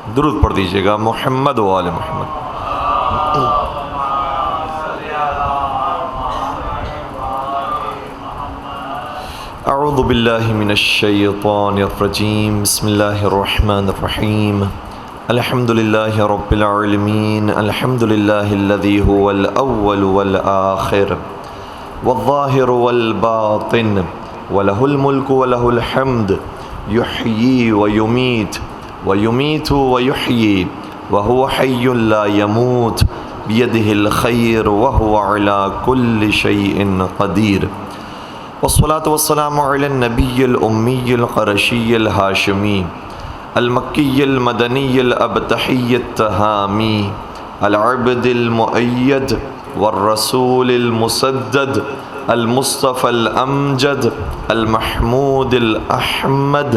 درود پڑھ دیجیے گا محمد و آل محمد۔ اعوذ باللہ من الشیطان الرجیم، بسم اللہ الرحمن الرحیم، الحمد للہ رب العالمین، الحمد للہ الذی هو الاول والآخر والظاہر والباطن وله الملک وله الحمد یحیی ویمیت ویمیت ویحیی وهو حی لا يموت بیدہ الخیر وهو على كل شیء قدیر، والصلاة والسلام علی النبی الامی القرشی الہاشمی المکی المدنی الابتحی التہامی العبد المؤید والرسول المسدد المصطفى الامجد المحمود الاحمد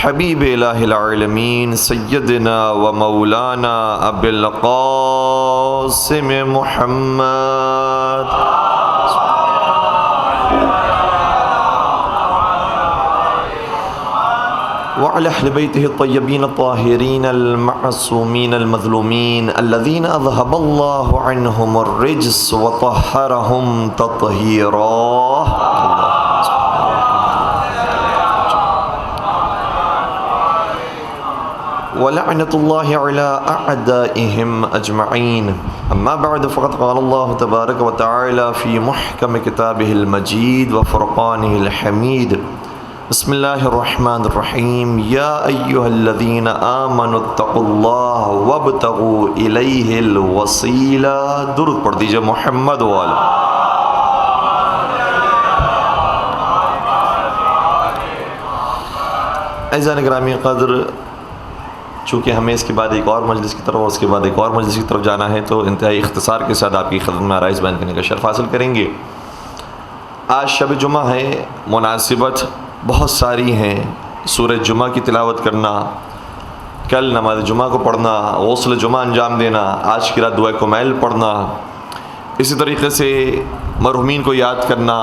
حبیب الہ العالمین سیدنا و مولانا ابی القاسم محمد وعلى أهل بيته الطيبين الطاهرين المعصومين المظلومين الذين أذهب الله عنهم الرجس وطهرهم تطهيرا. ولعنة الله على أعدائهم أجمعين. أما بعد فقد قال الله تبارك وتعالى في محكم كتابه المجيد وفرقانه الحميد، بسم اللہ الرحمن الرحیم، یا ایہا الذین آمنوا اتقوا اللہ وابتغوا الیہ الوسیلہ. درود پڑھ دیجئے محمد وآل. اعزائے گرامی قدر، چونکہ ہمیں اس کے بعد ایک اور مجلس کی طرف اور اس کے بعد ایک اور مجلس کی طرف جانا ہے، تو انتہائی اختصار کے ساتھ آپ کی خدمت میں آرائز بیان کرنے کا شرف حاصل کریں گے. آج شب جمعہ ہے، مناسبت بہت ساری ہیں. سورہ جمعہ کی تلاوت کرنا، کل نماز جمعہ کو پڑھنا، غسل جمعہ انجام دینا، آج کی رات دعائے کمیل پڑھنا، اسی طریقے سے مرحومین کو یاد کرنا،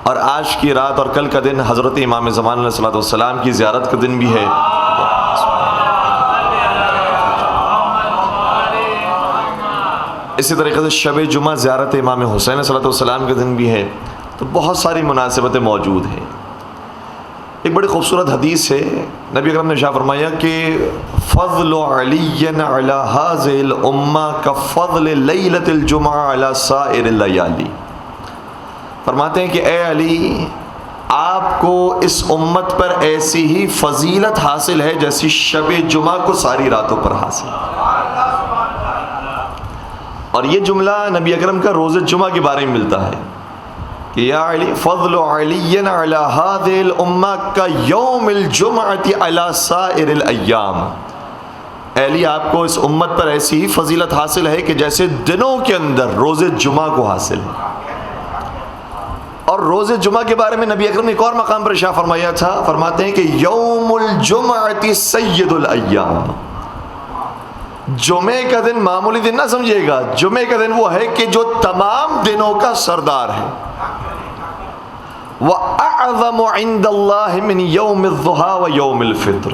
اور آج کی رات اور کل کا دن حضرت امام زمان علیہ السلام کی زیارت کا دن بھی ہے. اسی طریقے سے شب جمعہ زیارت امام حسین علیہ السلام کا دن بھی ہے. تو بہت ساری مناسبتیں موجود ہیں. ایک بڑی خوبصورت حدیث ہے، نبی اکرم نے ارشاد فرمایا کہ فضل علی علی هذه الامہ کفضل لیلۃ الجمعہ علی سائر اللیالی. فرماتے ہیں کہ اے علی، آپ کو اس امت پر ایسی ہی فضیلت حاصل ہے جیسی شب جمعہ کو ساری راتوں پر حاصل. اور یہ جملہ نبی اکرم کا روز جمعہ کے بارے میں ملتا ہے کہ یا علی فضل علی علی هذه الامہ کا یوم الجمعۃ علی سائر الایام. اے علی، آپ کو اس امت پر ایسی ہی فضیلت حاصل ہے کہ جیسے دنوں کے اندر روز جمعہ کو حاصل ہے. اور روز جمعہ کے بارے میں نبی اکرم نے ایک اور مقام پر ارشاد فرمایا تھا، فرماتے ہیں کہ یوم الجمعۃ سید الایام. جمعے کا دن معمولی دن نہ سمجھیے گا، جمعے کا دن وہ ہے کہ جو تمام دنوں کا سردار ہے. وَأَعْظَمُ عِنْدَ اللَّهِ مِنْ يَوْمِ الضُّحَى وَيَوْمِ الْفِطْرِ.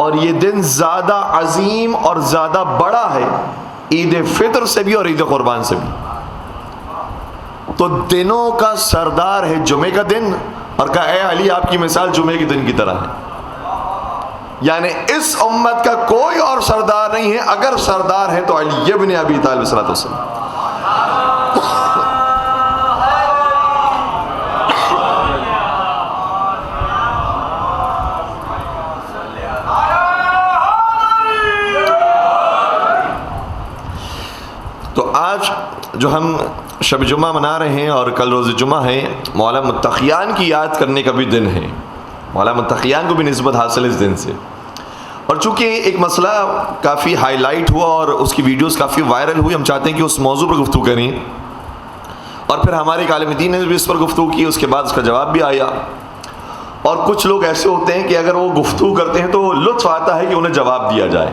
اور یہ دن زیادہ عظیم اور زیادہ بڑا ہے عید فطر سے بھی اور عید قربان سے بھی. تو دنوں کا سردار ہے جمعے کا دن، اور کہا اے علی، آپ کی مثال جمعے کے دن کی طرح ہے. یعنی اس امت کا کوئی اور سردار نہیں ہے، اگر سردار ہے تو علی ابن ابی طالب صلی اللہ علیہ وسلم. تو آج جو ہم شب جمعہ منا رہے ہیں اور کل روز جمعہ ہے، مولا متقیان کی یاد کرنے کا بھی دن ہے. مولا متقیان کو بھی نسبت حاصل ہے اس دن سے. اور چونکہ ایک مسئلہ کافی ہائی لائٹ ہوا اور اس کی ویڈیوز کافی وائرل ہوئی، ہم چاہتے ہیں کہ اس موضوع پر گفتگو کریں. اور پھر ہمارے ایک عالم دین نے بھی اس پر گفتگو کی، اس کے بعد اس کا جواب بھی آیا. اور کچھ لوگ ایسے ہوتے ہیں کہ اگر وہ گفتگو کرتے ہیں تو لطف آتا ہے کہ انہیں جواب دیا جائے،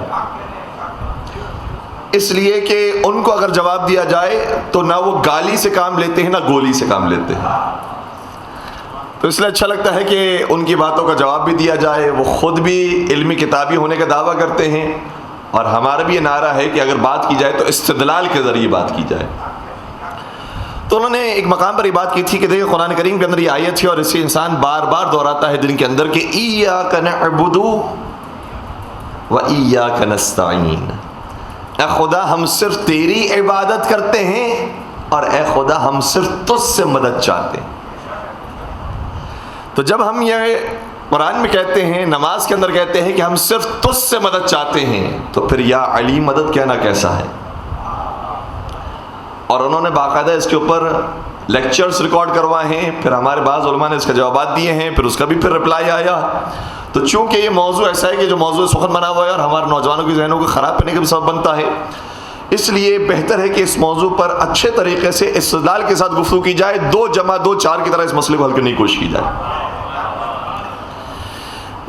اس لیے کہ ان کو اگر جواب دیا جائے تو نہ وہ گالی سے کام لیتے ہیں نہ گولی سے کام لیتے ہیں. تو اس لیے اچھا لگتا ہے کہ ان کی باتوں کا جواب بھی دیا جائے. وہ خود بھی علمی کتابی ہونے کا دعویٰ کرتے ہیں اور ہمارا بھی یہ نعرہ ہے کہ اگر بات کی جائے تو استدلال کے ذریعے بات کی جائے. تو انہوں نے ایک مقام پر یہ بات کی تھی کہ دیکھیں قرآن کریم کے اندر یہ آیت ہے اور اسے انسان بار بار دہراتا ہے دن کے اندر کہ ایاک نعبد و ایاک نستعین. اے خدا ہم صرف تیری عبادت کرتے ہیں اور اے خدا ہم صرف تجھ سے مدد چاہتے ہیں. تو جب ہم یہ قرآن میں کہتے ہیں، نماز کے اندر کہتے ہیں کہ ہم صرف تجھ سے مدد چاہتے ہیں، تو پھر یا علی مدد کہنا کیسا ہے؟ اور انہوں نے باقاعدہ اس کے اوپر لیکچرز ریکارڈ کروائے ہیں، پھر ہمارے بعض علماء نے اس کا جوابات دیے ہیں، پھر اس کا بھی پھر رپلائی آیا. تو چونکہ یہ موضوع ایسا ہے کہ جو موضوع سخن بنا ہوا ہے اور ہمارے نوجوانوں کی ذہنوں کو خراب کرنے کا بھی سبب بنتا ہے، اس لیے بہتر ہے کہ اس موضوع پر اچھے طریقے سے استدلال کے ساتھ گفتگو کی جائے، 2 جمع 2 4 کی طرح اس مسئلے کو حل کرنے کی کوشش کی جائے.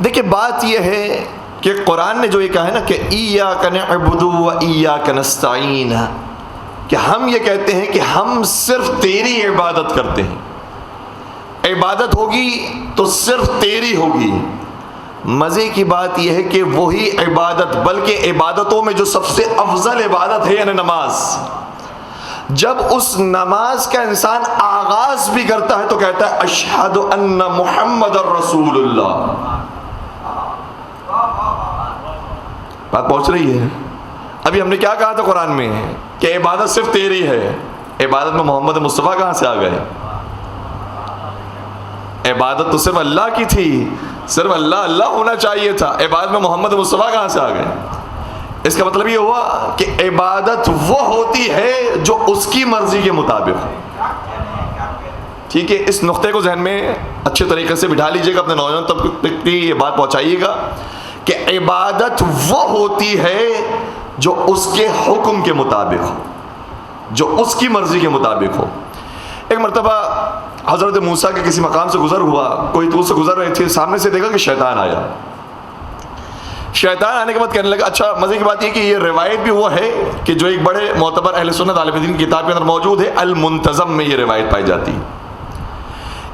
دیکھیں بات یہ ہے کہ قرآن نے جو یہ کہا ہے نا کہ ایاک نعبد و ایاک نستعین، کہ ہم یہ کہتے ہیں کہ ہم صرف تیری عبادت کرتے ہیں. عبادت ہوگی تو صرف تیری ہوگی. مزے کی بات یہ ہے کہ وہی عبادت، بلکہ عبادتوں میں جو سب سے افضل عبادت ہے یعنی نماز، جب اس نماز کا انسان آغاز بھی کرتا ہے تو کہتا ہے اشہد ان محمد رسول اللہ. بات پہنچ رہی ہے؟ ابھی ہم نے کیا کہا تھا قرآن میں کہ عبادت صرف تیری ہے. عبادت میں محمد مصطفیٰ کہاں سے آ گئے؟ عبادت تو صرف اللہ کی تھی، صرف اللہ اللہ ہونا چاہیے تھا. عبادت میں محمد مصطفیٰ کہاں سے آ گئے؟ اس کا مطلب یہ ہوا کہ عبادت وہ ہوتی ہے جو اس کی مرضی کے مطابق ہو. ٹھیک ہے، اس نقطے کو ذہن میں اچھے طریقے سے بٹھا لیجئے گا، اپنے نوجوان طبقے تک یہ بات پہنچائیے گا کہ عبادت وہ ہوتی ہے جو اس کے حکم کے مطابق ہو، جو اس کی مرضی کے مطابق ہو. ایک مرتبہ حضرت موسیٰ کے کسی مقام سے گزر ہوا، کوئی طور سے گزر رہے تھے، سامنے سے دیکھا کہ شیطان آیا. شیطان آنے کے بعد کہنے لگا، اچھا مزے کی بات یہ کہ یہ روایت بھی وہ ہے کہ جو ایک بڑے معتبر اہل سنت عالم دین کی کتاب کے اندر موجود ہے، المنتظم میں یہ روایت پائی جاتی ہے.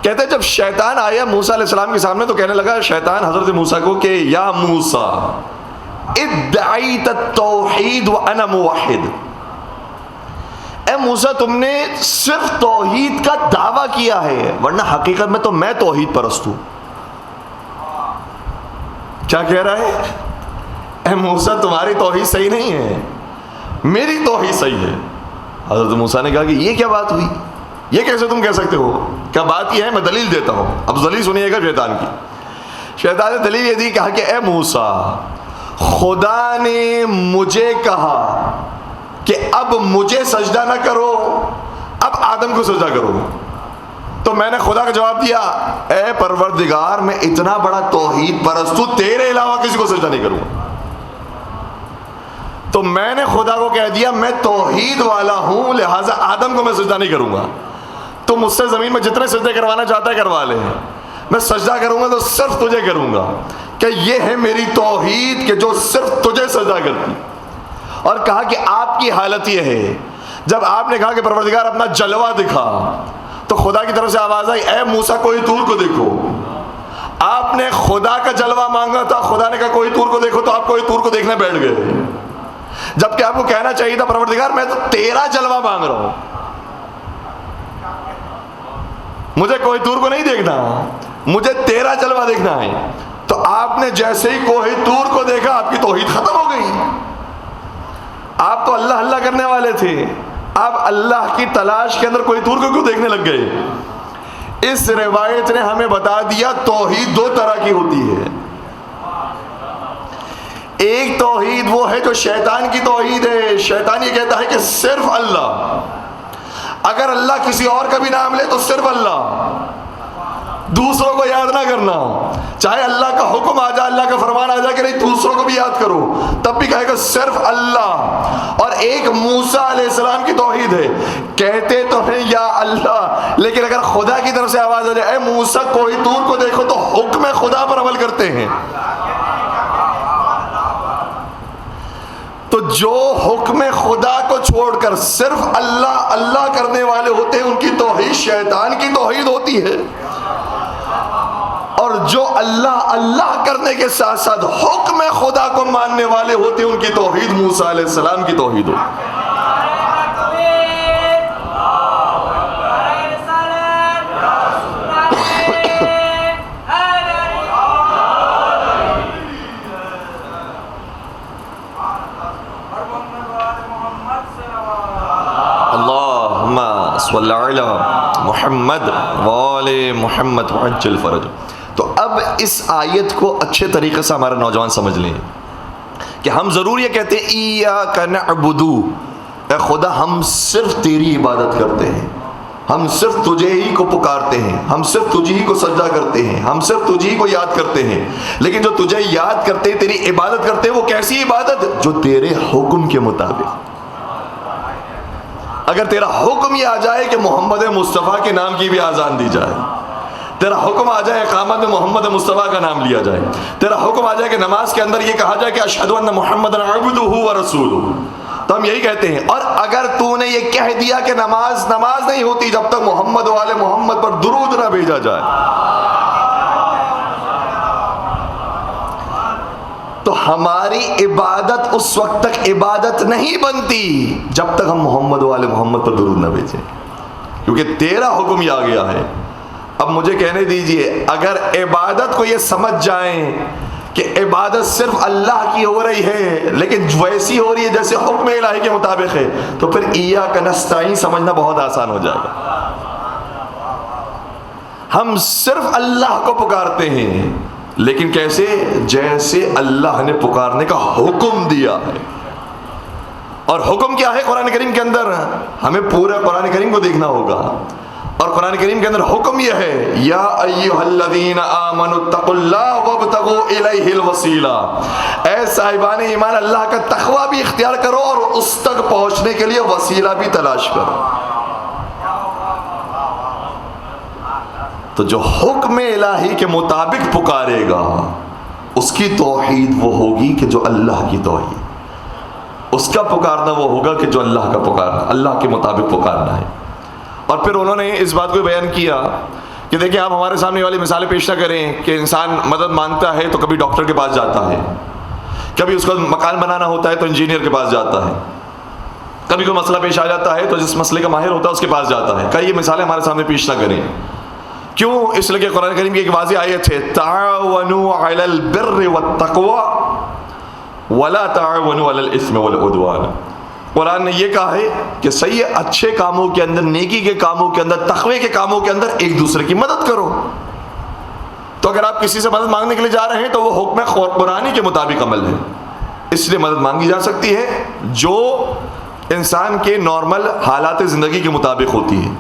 کہتے ہیں جب شیطان آیا موسیٰ علیہ السلام کے سامنے تو کہنے لگا شیطان حضرت موسیٰ کو کہ یا موسیٰ ادعیت التوحید وانا موحد. اے موسیٰ تم نے صرف توحید کا دعویٰ کیا ہے ورنہ حقیقت میں تو میں توحید پرست ہوں. کیا کہہ رہا ہے؟ اے موسیٰ تمہاری توحید صحیح نہیں ہے، میری توحید صحیح ہے. حضرت موسیٰ نے کہا کہ یہ کیا بات ہوئی، یہ کیسے تم کہہ سکتے ہو؟ کیا بات یہ ہے، میں دلیل دیتا ہوں. اب دلیل سنیے گا شیطان کی. شیطان نے دلیل یہ دی، کہا کہ اے موسیٰ خدا نے مجھے کہا کہ اب مجھے سجدہ نہ کرو، اب آدم کو سجدہ کرو. تو میں نے خدا کا جواب دیا اے پروردگار میں اتنا بڑا توحید پرست ہوں، تیرے علاوہ کسی کو سجدہ نہیں کروں. تو میں نے خدا کو کہہ دیا میں توحید والا ہوں لہٰذا آدم کو میں سجدہ نہیں کروں گا. تو مجھ سے زمین میں جتنے سجدے کروانا چاہتا ہے کروا لے، میں سجدہ کروں گا تو صرف تجھے کروں گا. کہ یہ ہے میری توحید کہ جو صرف تجھے سجدہ کرتی. اور کہا کہ آپ کی حالت یہ ہے، جب آپ نے کہا کہ پروردگار اپنا جلوہ دکھا تو خدا کی طرف سے آواز آئی اے موسیٰ کوئی طور کو دیکھو. آپ نے خدا کا جلوہ مانگا تھا، خدا نے کہا کوئی طور کو دیکھو، تو آپ کوئی طور کو دیکھنے بیٹھ گئے، جبکہ آپ کو کہنا چاہیے تھا پروردگار میں تو تیرا جلوہ مانگ رہا ہوں، مجھے کوئی طور کو نہیں دیکھنا، مجھے تیرا جلوہ دیکھنا ہے. تو آپ نے جیسے ہی کوہ طور کو دیکھا آپ کی توحید ختم ہو گئی. آپ تو اللہ اللہ کرنے والے تھے، آپ اللہ کی تلاش کے اندر کوئی طور کو کیوں دیکھنے لگ گئے؟ اس روایت نے ہمیں بتا دیا توحید 2 طرح کی ہوتی ہے. ایک توحید وہ ہے جو شیطان کی توحید ہے. شیطان یہ کہتا ہے کہ صرف اللہ، اگر اللہ کسی اور کا بھی نام لے تو صرف اللہ، دوسروں کو یاد نہ کرنا. چاہے اللہ کا حکم آ جائے، اللہ کا فرمان آ جائے کہ نہیں دوسروں کو بھی یاد کرو، تب بھی کہے گا صرف اللہ. اور ایک موسیٰ علیہ السلام کی توحید ہے، کہتے تو ہیں یا اللہ، لیکن اگر خدا کی طرف سے آواز آ جائے اے موسیٰ کوئی طور کو دیکھو تو حکم خدا پر عمل کرتے ہیں. تو جو حکم خدا کو چھوڑ کر صرف اللہ اللہ کرنے والے ہوتے ہیں ان کی توحید شیطان کی توحید ہوتی ہے. جو اللہ اللہ کرنے کے ساتھ ساتھ حکم خدا کو ماننے والے ہوتے ہیں ان کی توحید موسیٰ علیہ السلام کی توحید ہو. صلی اللہ علیہ محمد وآل محمد وعجل فرج. تو اب اس آیت کو اچھے طریقے سے ہمارے نوجوان سمجھ لیں کہ ہم ضرور یہ کہتے ہیں ایاک نعبد، اے خدا ہم صرف تیری عبادت کرتے ہیں، ہم صرف تجھے ہی کو پکارتے ہیں، ہم صرف تجھے ہی کو سجدہ کرتے ہیں، ہم صرف تجھے ہی کو یاد کرتے ہیں. لیکن جو تجھے یاد کرتے ہیں، تیری عبادت کرتے ہیں، وہ کیسی عبادت؟ جو تیرے حکم کے مطابق. اگر تیرا حکم یہ آ جائے کہ محمد مصطفیٰ کے نام کی بھی اذان دی جائے، تیرا حکم آ جائے اقامت میں محمد مصطفیٰ کا نام لیا جائے، تیرا حکم آ جائے کہ نماز کے اندر یہ کہا جائے کہ اشہد ان محمدًا عبدہ ورسولہ، تو ہم یہی کہتے ہیں. اور اگر تو نے یہ کہہ دیا کہ نماز نہیں ہوتی جب تک محمد والے محمد پر درود نہ بھیجا جائے، تو ہماری عبادت اس وقت تک عبادت نہیں بنتی جب تک ہم محمد والے محمد پر درود نہ بھیجیں، کیونکہ تیرا حکم یہ آ گیا ہے. اب مجھے کہنے دیجئے، اگر عبادت کو یہ سمجھ جائیں کہ عبادت صرف اللہ کی ہو رہی ہے لیکن ویسی ہو رہی ہے جیسے حکم الہی کے مطابق ہے، تو پھر ایاک نستعین سمجھنا بہت آسان ہو جائے گا. ہم صرف اللہ کو پکارتے ہیں، لیکن کیسے؟ جیسے اللہ نے پکارنے کا حکم دیا ہے. اور حکم کیا ہے قرآن کریم کے اندر؟ ہمیں پورے قرآن کریم کو دیکھنا ہوگا. اور قرآن کریم کے اندر حکم یہ ہے، یا ایھا الذین آمنوا اتقوا اللہ وابتغوا الیہ الوسیلہ، اے صاحبان ایمان اللہ کا تقوی بھی اختیار کرو اور اس تک پہنچنے کے لیے وسیلہ بھی تلاش کرو. تو جو حکم الہی کے مطابق پکارے گا اس کی توحید وہ ہوگی کہ جو اللہ کی توحید، اس کا پکارنا وہ ہوگا کہ جو اللہ کا پکارنا، اللہ کے مطابق پکارنا ہے. اور پھر انہوں نے اس بات کو بیان کیا کہ دیکھیں آپ ہمارے سامنے والی مثالیں پیش نہ کریں کہ انسان مدد مانگتا ہے تو کبھی ڈاکٹر کے پاس جاتا ہے، کبھی اس کو مکان بنانا ہوتا ہے تو انجینئر کے پاس جاتا ہے، کبھی کوئی مسئلہ پیش آ جاتا ہے تو جس مسئلے کا ماہر ہوتا ہے اس کے پاس جاتا ہے. کئی یہ مثالیں ہمارے سامنے پیش نہ کریں. کیوں؟ اس لیے کہ قرآن کریم کی ایک واضح آیت ہے، تعاونوا علی البر والتقوی ولا تعاونوا علی الاثم والعدوان. قرآن نے یہ کہا ہے کہ صحیح اچھے کاموں کے اندر، نیکی کے کاموں کے اندر، تقوی کے کاموں کے اندر ایک دوسرے کی مدد کرو. تو اگر آپ کسی سے مدد مانگنے کے لیے جا رہے ہیں تو وہ حکم قرآنی کے مطابق عمل ہے، اس لیے مدد مانگی جا سکتی ہے جو انسان کے نارمل حالات زندگی کے مطابق ہوتی ہے.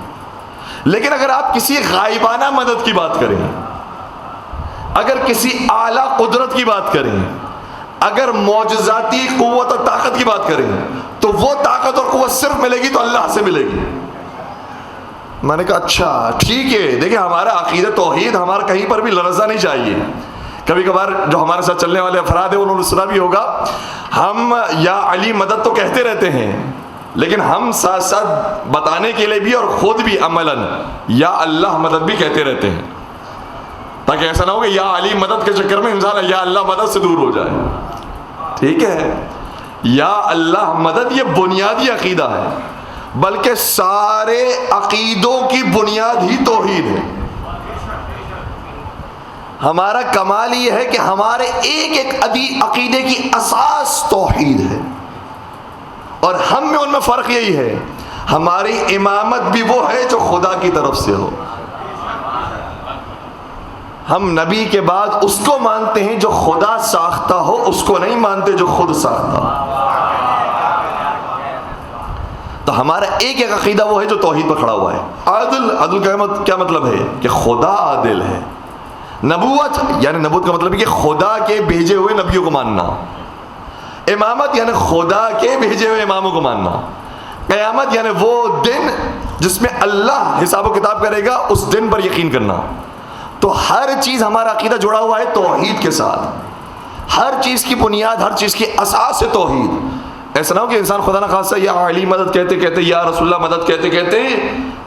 لیکن اگر آپ کسی غائبانہ مدد کی بات کریں، اگر کسی اعلیٰ قدرت کی بات کریں، اگر معجزاتی قوت اور طاقت کی بات کریں، تو وہ طاقت اور قوت صرف ملے گی تو اللہ سے ملے گی. میں نے کہا اچھا ٹھیک ہے. دیکھیں ہمارا عقیدہ توحید ہمارا کہیں پر بھی لرزہ نہیں چاہیے. کبھی کبھار جو ہمارے ساتھ چلنے والے افراد ہیں انہوں نے سنا بھی ہوگا، ہم یا علی مدد تو کہتے رہتے ہیں لیکن ہم ساتھ ساتھ بتانے کے لیے بھی اور خود بھی عملاً یا اللہ مدد بھی کہتے رہتے ہیں، تاکہ ایسا نہ ہو کہ یا علی مدد کے چکر میں انسان یا اللہ مدد سے دور ہو جائے. ٹھیک ہے، یا اللہ مدد یہ بنیادی عقیدہ ہے، بلکہ سارے عقیدوں کی بنیاد ہی توحید ہے. ہمارا کمال یہ ہے کہ ہمارے ایک ایک عقیدے کی اساس توحید ہے، اور ہم میں ان میں فرق یہی ہے، ہماری امامت بھی وہ ہے جو خدا کی طرف سے ہو. ہم نبی کے بعد اس کو مانتے ہیں جو خدا ساختہ ہو، اس کو نہیں مانتے جو خود ساختہ ہو. تو ہمارا ایک ایک عقیدہ وہ ہے جو توحید پر کھڑا ہوا ہے. عدل کا کیا مطلب ہے؟ کہ خدا عادل ہے. نبوت یعنی نبوت کا مطلب ہے کہ خدا کے بھیجے ہوئے نبیوں کو ماننا. امامت یعنی خدا کے بھیجے ہوئے اماموں کو ماننا. قیامت یعنی وہ دن جس میں اللہ حساب و کتاب کرے گا، اس دن پر یقین کرنا. تو ہر چیز ہمارا عقیدہ جڑا ہوا ہے توحید کے ساتھ. ہر چیز کی بنیاد، ہر چیز کی اساس ہے توحید. ایسا نہ ہو کہ انسان خدا نخواستہ یا علی مدد کہتے کہتے، یا رسول اللہ مدد کہتے کہتے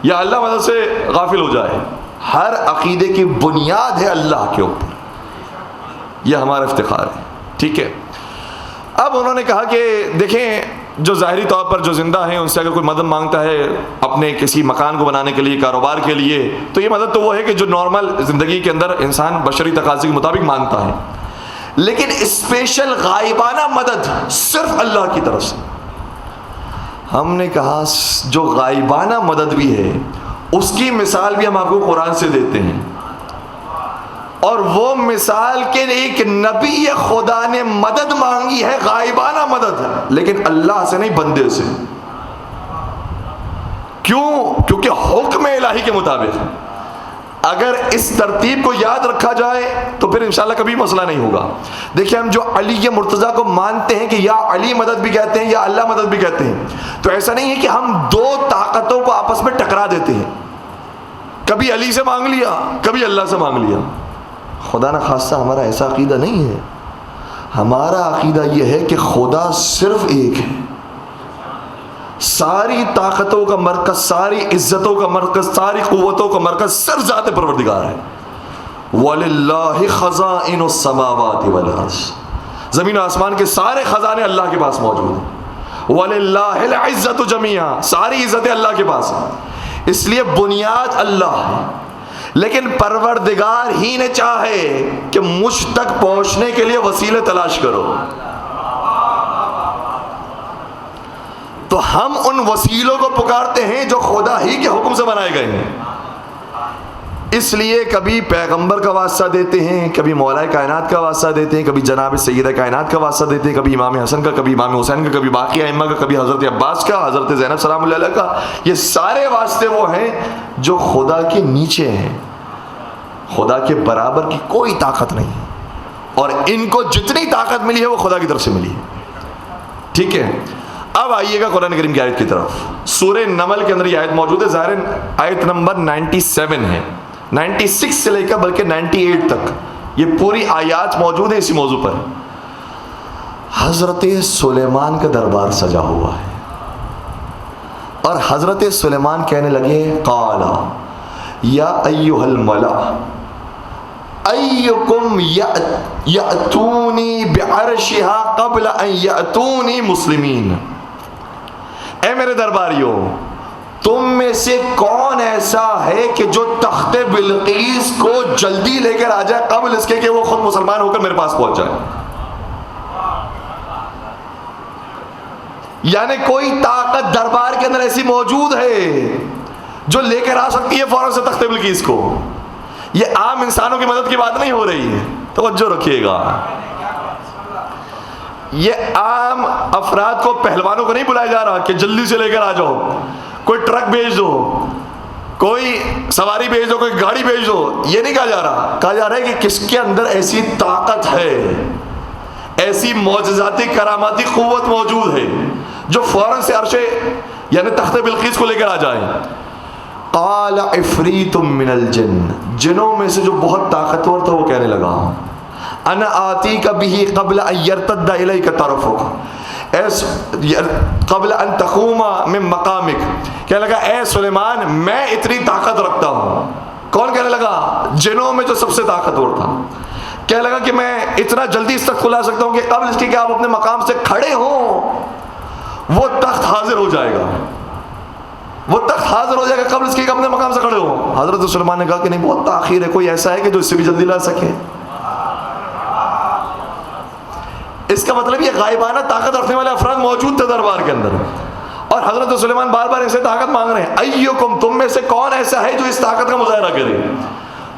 یا اللہ مدد سے غافل ہو جائے. ہر عقیدے کی بنیاد ہے اللہ کے اوپر. یہ ہمارا افتخار ہے. ٹھیک ہے. اب انہوں نے کہا کہ دیکھیں جو ظاہری طور پر جو زندہ ہیں ان سے اگر کوئی مدد مانگتا ہے اپنے کسی مکان کو بنانے کے لیے, کاروبار کے لیے, تو یہ مدد تو وہ ہے کہ جو نارمل زندگی کے اندر انسان بشری تقاضے کے مطابق مانگتا ہے. لیکن اسپیشل غائبانہ مدد صرف اللہ کی طرف سے. ہم نے کہا جو غائبانہ مدد بھی ہے اس کی مثال بھی ہم آپ کو قرآن سے دیتے ہیں, اور وہ مثال کے ایک نبی خدا نے مدد مانگی ہے, غائبانہ مدد, لیکن اللہ سے نہیں, بندے سے. کیوں؟ کیونکہ حکم الہی کے مطابق. اگر اس ترتیب کو یاد رکھا جائے تو پھر انشاءاللہ کبھی مسئلہ نہیں ہوگا. دیکھیں ہم جو علی مرتضیٰ کو مانتے ہیں کہ یا علی مدد بھی کہتے ہیں یا اللہ مدد بھی کہتے ہیں, تو ایسا نہیں ہے کہ ہم دو طاقتوں کو آپس میں ٹکرا دیتے ہیں, کبھی علی سے مانگ لیا کبھی اللہ سے مانگ لیا. خدا نہ خاصہ ہمارا ایسا عقیدہ نہیں ہے. ہمارا عقیدہ یہ ہے کہ خدا صرف ایک ہے, ساری طاقتوں کا مرکز, ساری عزتوں کا مرکز, ساری قوتوں کا مرکز صرف ذات پروردگار ہے. وَلِلَّهِ خَزَائِنُ السَّمَاوَاتِ وَالْأَرْضِ, زمین و آسمان کے سارے خزانے اللہ کے پاس موجود ہیں. وَلِلَّهِ الْعِزَّةُ جَمِيعًا, ساری عزتیں اللہ کے پاس ہیں. اس لیے بنیاد اللہ ہے, لیکن پروردگار ہی نے چاہے کہ مجھ تک پہنچنے کے لیے وسیلے تلاش کرو, تو ہم ان وسیلوں کو پکارتے ہیں جو خدا ہی کے حکم سے بنائے گئے ہیں. اس لیے کبھی پیغمبر کا واسطہ دیتے ہیں, کبھی مولا کائنات کا واسطہ دیتے ہیں, کبھی جناب سیدہ کائنات کا واسطہ دیتے ہیں, کبھی امام حسن کا, کبھی امام حسین کا, کبھی باقی ائمہ کا, کبھی حضرت عباس کا, حضرت زینب سلام اللہ علیہ کا. یہ سارے واسطے وہ ہیں جو خدا کے نیچے ہیں, خدا کے برابر کی کوئی طاقت نہیں ہے, اور ان کو جتنی طاقت ملی ہے وہ خدا کی طرف سے ملی ہے. ٹھیک ہے. اب آئیے گا قرآن کریم کی آیت کی طرف. سورہ نمل کے اندر یہ آیت موجود ہے, ظاہر آیت نمبر 97 ہے, 96 سے لے کر بلکہ 98 تک یہ پوری آیات موجود ہیں اسی موضوع پر. حضرت سلیمان کا دربار سجا ہوا ہے, اور حضرت سلیمان کہنے لگے قال یا ایھا الملأ ایکم یأتونی بعرشها قبل ان یأتونی مسلمین. اے میرے درباریوں, تم میں سے کون ایسا ہے کہ جو تخت بلقیس کو جلدی لے کر آ جائے قبل اس کے کہ وہ خود مسلمان ہو کر میرے پاس پہنچ جائے. یعنی کوئی طاقت دربار کے اندر ایسی موجود ہے جو لے کر آ سکتی ہے فوراً سے تخت بلقیس کو. یہ عام انسانوں کی مدد کی بات نہیں ہو رہی ہے, توجہ رکھیے گا. یہ عام افراد کو, پہلوانوں کو نہیں بلایا جا رہا کہ جلدی سے لے کر آ جاؤ, کوئی ٹرک بھیج دو, کوئی سواری بھیج دو, کوئی گاڑی بھیج دو. یہ نہیں کہا جا رہا. کہا جا رہا ہے کہ کس کے اندر ایسی طاقت ہے, ایسی معجزاتی کراماتی قوت موجود ہے جو فوراً سے عرش یعنی تخت بلقیس کو لے کر آ جائے. قال عفریت من الجن, جنوں میں سے جو بہت طاقتور تھا وہ کہنے لگا انا آتیک بہ قبل ان یرتد الیک طرفک, قبل ان تقوم من مقامک. کہنے لگا اے سلیمان میں اتنی طاقت رکھتا ہوں. کون کہنے لگا؟ جنوں میں جو سب سے طاقتور تھا. کہنے لگا کہ میں اتنا جلدی اس تخت کو لا سکتا ہوں کہ قبل اس کے کہ آپ اپنے مقام سے کھڑے ہوں وہ تخت حاضر ہو جائے گا, وہ تخت حاضر ہو جائے گا قبل اس کے کہ اپنے مقام سے کھڑے ہوں. حضرت سلیمان نے کہا کہ نہیں, بہت تاخیر ہے, کوئی ایسا ہے کہ جو اس سے بھی جلدی لا سکے. اس کا مطلب یہ غائبانہ طاقت رکھنے والے افراد موجود تھے دربار کے اندر, اور حضرت سلیمان بار بار ان سے طاقت مانگ رہے ہیں. ایکم, تم میں سے کون ایسا ہے جو اس طاقت کا مظاہرہ کرے؟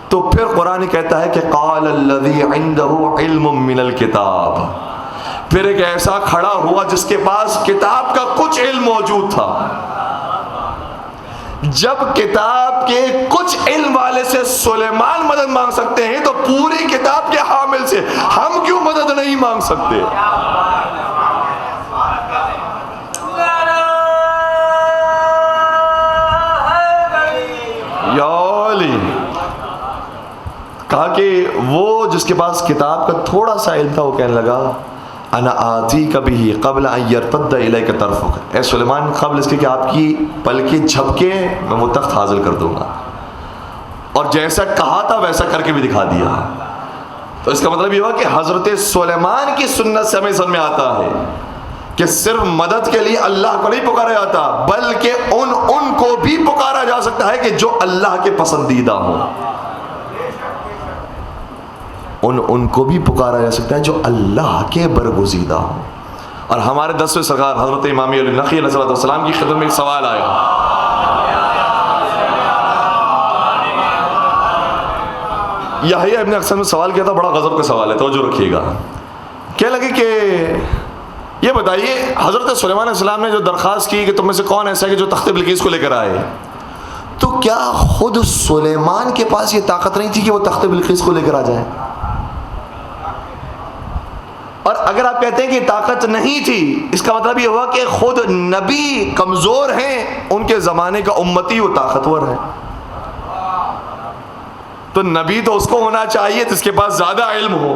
تو پھر قرآن کہتا ہے کہ قال الذی عنده علم من الکتاب, پھر ایک ایسا کھڑا ہوا جس کے پاس کتاب کا کچھ علم موجود تھا. جب کتاب کے کچھ علم والے سے سلیمان مدد مانگ سکتے ہیں تو پوری کتاب کے حامل سے ہم کیوں مدد نہیں مانگ سکتے؟ یا علی, کہا کہ وہ جس کے پاس کتاب کا تھوڑا سا علم تھا وہ کہنے لگا انا آتیک بہ قبل ان یرتد الیک طرفک, اے سلیمان قبل اس کے کہ آپ کی پلکیں جھپکے میں وہ تخت حاصل کر دوں گا. اور جیسا کہا تھا ویسا کر کے بھی دکھا دیا. تو اس کا مطلب یہ ہوا کہ حضرت سلیمان کی سنت سے ہمیں سمجھ میں آتا ہے کہ صرف مدد کے لیے اللہ کو نہیں پکارا جاتا، بلکہ ان کو بھی پکارا جا سکتا ہے کہ جو اللہ کے پسندیدہ ہوں. ان کو بھی پکارا جا سکتا ہے جو اللہ کے برگزیدہ ہوں. اور ہمارے 10ویں سرکار حضرت امام علی نقی علیہ السلام کی خدمت میں ایک سوال آیا. یحییٰ ابن اقسم نے سوال کیا تھا، بڑا غضب کا سوال ہے، توجہ رکھیے گا. کہنے لگے کہ یہ بتائیے حضرت سلیمان علیہ السلام نے جو درخواست کی کہ تم میں سے کون ایسا ہے کہ جو تخت بلقیس کو لے کر آئے، تو کیا خود سلیمان کے پاس یہ طاقت نہیں تھی کہ وہ تخت بلقیس کو لے کر آ جائے؟ اور اگر آپ کہتے ہیں کہ طاقت نہیں تھی، اس کا مطلب یہ ہوا کہ خود نبی کمزور ہیں، ان کے زمانے کا امتی وہ طاقتور ہے. تو نبی تو اس کو ہونا چاہیے جس کے پاس زیادہ علم ہو،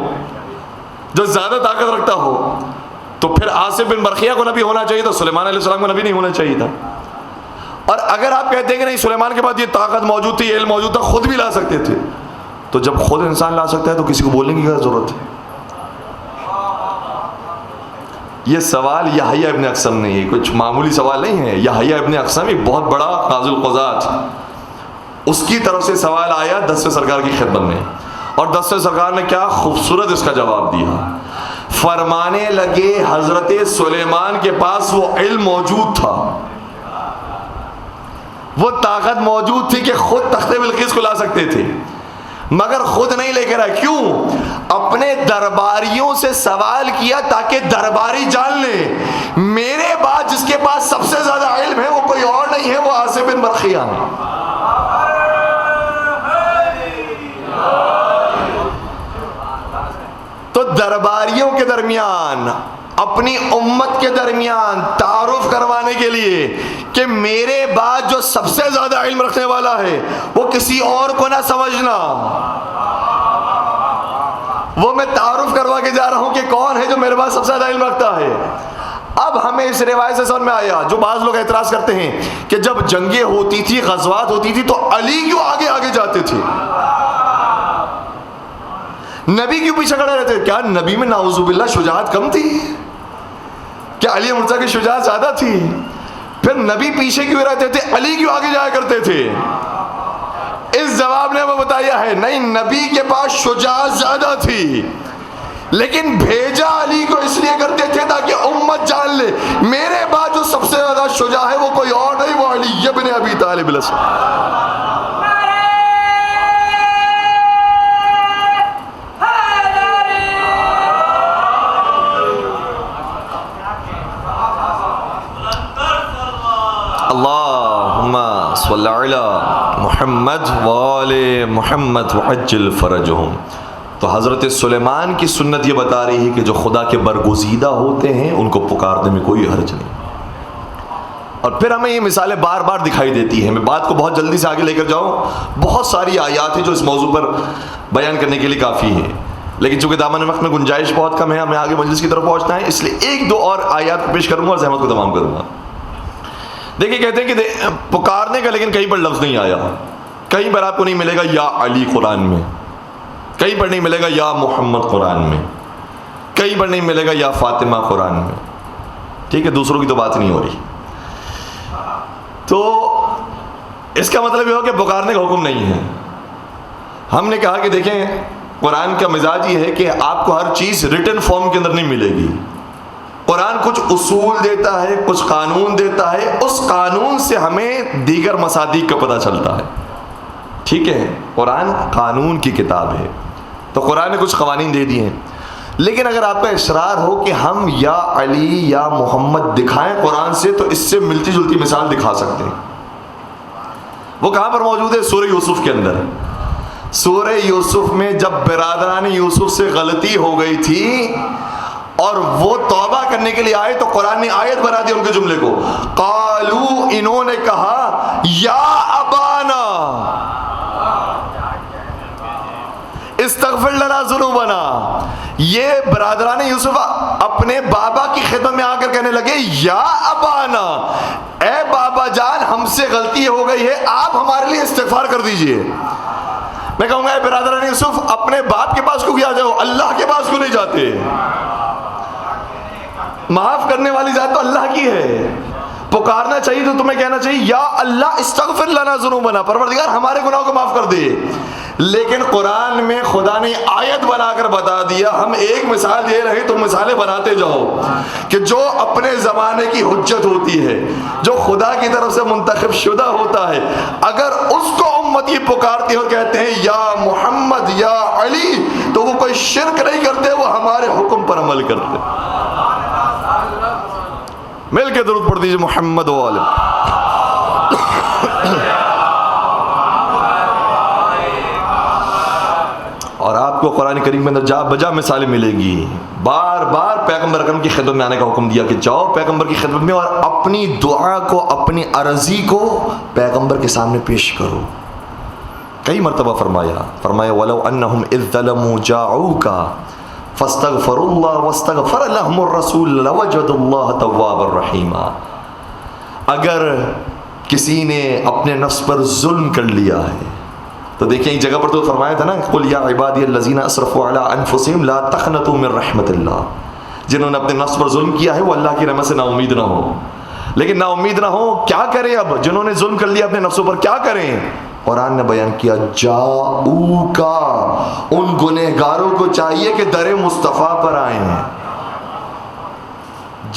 جو زیادہ طاقت رکھتا ہو. تو پھر آصف بن برقیہ کو نبی ہونا چاہیے، تو سلیمان علیہ السلام کو نبی نہیں ہونا چاہیے تھا. اور اگر آپ کہتے ہیں کہ نہیں سلیمان کے پاس یہ طاقت موجود تھی، علم موجود تھا، خود بھی لا سکتے تھے، تو جب خود انسان لا سکتا ہے تو کسی کو بولنے کی کیا ضرورت ہے؟ یہ سوال یحییٰ ابن اقسم نے، یہ کچھ معمولی سوال نہیں ہے. یحییٰ ابن اقسم ایک بہت بڑا قاضی القضات، اس کی طرف سے سوال آیا 10ویں سرکار کی خدمت میں. اور 10ویں سرکار نے کیا خوبصورت اس کا جواب دیا. فرمانے لگے حضرت سلیمان کے پاس وہ علم موجود تھا، وہ طاقت موجود تھی کہ خود تخت بلقیس کو لا سکتے تھے، مگر خود نہیں لے کر آئے. کیوں؟ اپنے درباریوں سے سوال کیا تاکہ درباری جان لیں میرے بعد جس کے پاس سب سے زیادہ علم ہے وہ کوئی اور نہیں ہے، وہ آصف بن برقیہ ہے. تو درباریوں کے درمیان، اپنی امت کے درمیان تعارف کروانے کے لیے کہ میرے بعد جو سب سے زیادہ علم رکھنے والا ہے وہ کسی اور کو نہ سمجھنا، وہ میں تعارف کروا کے جا رہا ہوں کہ کون ہے جو میرے بعد سب سے زیادہ علم رکھتا ہے. اب ہمیں اس روایت سے سمجھ میں آیا، جو بعض لوگ اعتراض کرتے ہیں کہ جب جنگیں ہوتی تھی، غزوات ہوتی تھی، تو علی کیوں آگے آگے جاتے تھے، نبی کیوں پیچھے کھڑے رہتے؟ کیا نبی میں نعوذ باللہ شجاعت کم تھی؟ کیا علی مرزا کی شجاعت زیادہ تھی؟ پھر نبی پیچھے کیوں رہتے تھے، علی کیوں آگے جایا کرتے تھے؟ اس جواب نے وہ بتایا ہے نہیں، نبی کے پاس شجاعت زیادہ تھی، لیکن بھیجا علی کو اس لیے کرتے تھے تاکہ امت جان لے میرے بعد جو سب سے زیادہ شجاع ہے وہ کوئی اور نہیں، وہ علی ابن ابی طالب الاسد. اللہم صلی علی محمد وآل محمد وعجل فرجہم. تو حضرت سلیمان کی سنت یہ بتا رہی ہے کہ جو خدا کے برگزیدہ ہوتے ہیں ان کو پکارنے میں کوئی حرج نہیں. اور پھر ہمیں یہ مثالیں بار بار دکھائی دیتی ہیں. میں بات کو بہت جلدی سے آگے لے کر جاؤں، بہت ساری آیات ہیں جو اس موضوع پر بیان کرنے کے لیے کافی ہیں، لیکن چونکہ دامن وقت میں گنجائش بہت کم ہے، ہمیں آگے مجلس کی طرف پہنچنا ہے، اس لیے ایک دو اور آیات کو پیش کروں گا اور زحمت کو تمام کروں گا. دیکھیں کہتے ہیں کہ پکارنے کا لیکن کہیں پر لفظ نہیں آیا. کہیں پر آپ کو نہیں ملے گا یا علی قرآن میں، کہیں پر نہیں ملے گا یا محمد قرآن میں، کہیں پر نہیں ملے گا یا فاطمہ قرآن میں. ٹھیک ہے، دوسروں کی تو بات نہیں ہو رہی. تو اس کا مطلب یہ ہو کہ پکارنے کا حکم نہیں ہے. ہم نے کہا کہ دیکھیں قرآن کا مزاج یہ ہے کہ آپ کو ہر چیز ریٹن فارم کے اندر نہیں ملے گی. قرآن کچھ اصول دیتا ہے، کچھ قانون دیتا ہے، اس قانون سے ہمیں دیگر مصادیق کا پتہ چلتا ہے. ٹھیک ہے، قرآن قانون کی کتاب ہے، تو قرآن نے کچھ قوانین دے دیے ہیں. لیکن اگر آپ کا اصرار ہو کہ ہم یا علی یا محمد دکھائیں قرآن سے، تو اس سے ملتی جلتی مثال دکھا سکتے ہیں. وہ کہاں پر موجود ہے؟ سورہ یوسف کے اندر. سورہ یوسف میں جب برادران یوسف سے غلطی ہو گئی تھی اور وہ توبہ کرنے کے لیے آئے تو قرآن نے آیت بنا دی ان کے جملے کو. قالو، انہوں نے کہا یا ابانا استغفر لنا ذنوبنا. یہ برادران یوسف اپنے بابا کی خدمت میں آ کر کہنے لگے یا ابانا، اے بابا جان ہم سے غلطی ہو گئی ہے، آپ ہمارے لیے استغفار کر دیجئے. میں کہوں گا اے برادران یوسف، اپنے باپ کے پاس کیوں کیا جاؤ، اللہ کے پاس کیوں نہیں جاتے؟ معاف کرنے والی ذات تو اللہ کی ہے. پکارنا چاہیے تو تمہیں کہنا چاہیے یا اللہ استغفر لنا ذنوبنا، پروردگار ہمارے گناہوں کو معاف کر دے. لیکن قرآن میں خدا نے آیت بنا کر بتا دیا، ہم ایک مثال دے رہے تم مثالیں بناتے جاؤ، کہ جو اپنے زمانے کی حجت ہوتی ہے، جو خدا کی طرف سے منتخب شدہ ہوتا ہے، اگر اس کو امتی پکارتے ہو کہتے ہیں یا محمد یا علی، تو وہ کوئی شرک نہیں کرتے، وہ ہمارے حکم پر عمل کرتے. مل کے درود پڑھ دیجیے محمد و آل. اور آپ کو قرآن کریم میں اندر جا بجا مثالیں ملیں گی. بار بار پیغمبر اکرم کی خدمت میں آنے کا حکم دیا کہ جاؤ پیغمبر کی خدمت میں اور اپنی دعا کو، اپنی عرضی کو پیغمبر کے سامنے پیش کرو. کئی مرتبہ فرمایا وَلَوْ أَنَّهُمْ إِذْ ظَلَمُوا جَاءُوكَ فَاسْتَغْفَرُوا اللَّهَ وَاسْتَغْفَرَ لَهُمُ الرَّسُولُ لَوَجَدُوا اللَّهَ تَوَّابًا رَحِيمًا. اگر کسی نے اپنے نفس پر ظلم کر لیا ہے تو دیکھیں ایک جگہ پر تو فرمایا تھا نا، قُلْ يَا عِبَادِيَ الَّذِينَ أَسْرَفُوا عَلَىٰ أَنفُسِهِمْ لَا تَقْنَطُوا مِن رَحْمَةِ اللَّهِ. جنہوں نے اپنے نفس پر ظلم کیا ہے وہ اللہ کی رحمت سے نا امید نہ ہو. لیکن نا امید نہ ہو کیا کریں؟ اب جنہوں نے ظلم کر لیا اپنے نفسوں پر کیا کریں؟ قرآن نے بیان کیا جاؤکا، ان گنہگاروں کو چاہیے کہ در مصطفیٰ پر آئیں.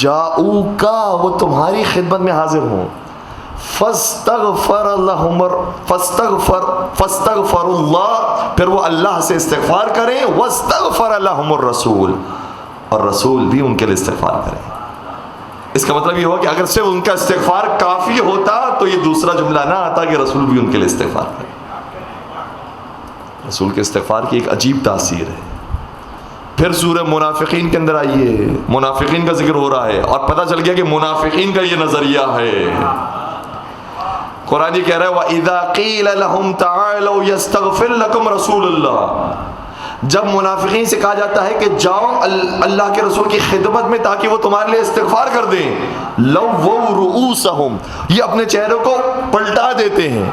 جاؤکا، وہ تمہاری خدمت میں حاضر ہوں. فاستغفر اللہ، پھر وہ اللہ سے استغفار کریں. واستغفر لهم الرسول، اور رسول بھی ان کے لیے استغفار کریں. اس کا مطلب یہ ہوا کہ اگر صرف ان کا استغفار کافی ہوتا تو یہ دوسرا جملہ نہ آتا کہ رسول بھی ان کے لیے استغفار کرے. رسول کے استغفار کی ایک عجیب تاثیر ہے. پھر سورہ منافقین کے اندر آئیے، منافقین کا ذکر ہو رہا ہے اور پتہ چل گیا کہ منافقین کا یہ نظریہ ہے. قرآن یہ کہہ رہا ہے وَإِذَا قِيلَ لَهُمْ تَعَالَوْا يَسْتَغْفِرْ لَكُمْ رَسُولُ اللَّهِ، جب منافقین سے کہا جاتا ہے کہ جاؤ اللہ کے رسول کی خدمت میں تاکہ وہ تمہارے لیے استغفار کر دیں، لَوَّوْا رُؤُوسَهُمْ، یہ اپنے چہروں کو پلٹا دیتے ہیں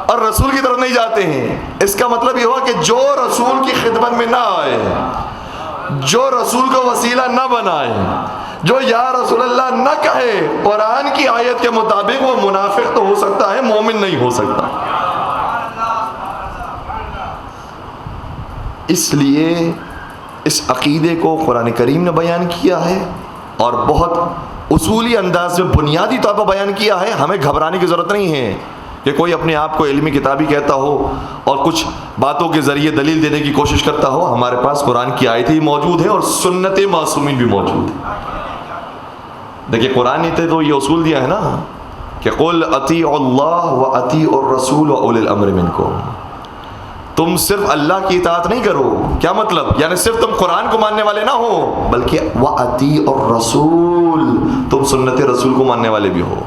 اور رسول کی طرف نہیں جاتے ہیں. اس کا مطلب یہ ہوا کہ جو رسول کی خدمت میں نہ آئے، جو رسول کو وسیلہ نہ بنائے، جو یا رسول اللہ نہ کہے، قرآن کی آیت کے مطابق وہ منافق تو ہو سکتا ہے، مومن نہیں ہو سکتا. اس لیے اس عقیدے کو قرآن کریم نے بیان کیا ہے اور بہت اصولی انداز میں بنیادی طور پر بیان کیا ہے. ہمیں گھبرانے کی ضرورت نہیں ہے کہ کوئی اپنے آپ کو علمی کتابی کہتا ہو اور کچھ باتوں کے ذریعے دلیل دینے کی کوشش کرتا ہو. ہمارے پاس قرآن کی آیتیں موجود ہیں اور سنت معصومین بھی موجود ہیں. دیکھیں قرآن نے تو یہ اصول دیا ہے نا کہ قل اطیعوا اللہ واطیعوا الرسول واولی الامر منکم. تم صرف اللہ کی اطاعت نہیں کرو. کیا مطلب؟ یعنی صرف تم قرآن کو ماننے والے نہ ہو بلکہ وَأَطِيعُوا الرَّسُولَ، تم سنت رسول کو ماننے والے بھی ہو.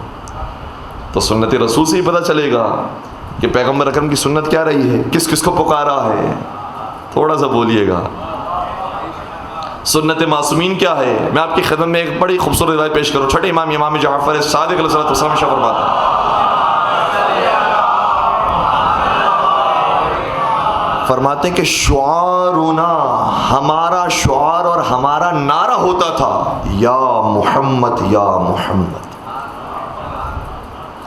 تو سنت رسول سے ہی پتہ چلے گا کہ پیغمبر اکرم کی سنت کیا رہی ہے، کس کس کو پکارا ہے. تھوڑا سا بولیے گا. سنت معصومین کیا ہے؟ میں آپ کی خدمت میں ایک بڑی خوبصورت روایت پیش کروں. چھٹے امام جعفر صادق علیہ السلام شاہ فرماتے ہیں، فرماتے ہیں کہ شعارنا، ہمارا شعار اور ہمارا نعرہ ہوتا تھا یا محمد یا محمد.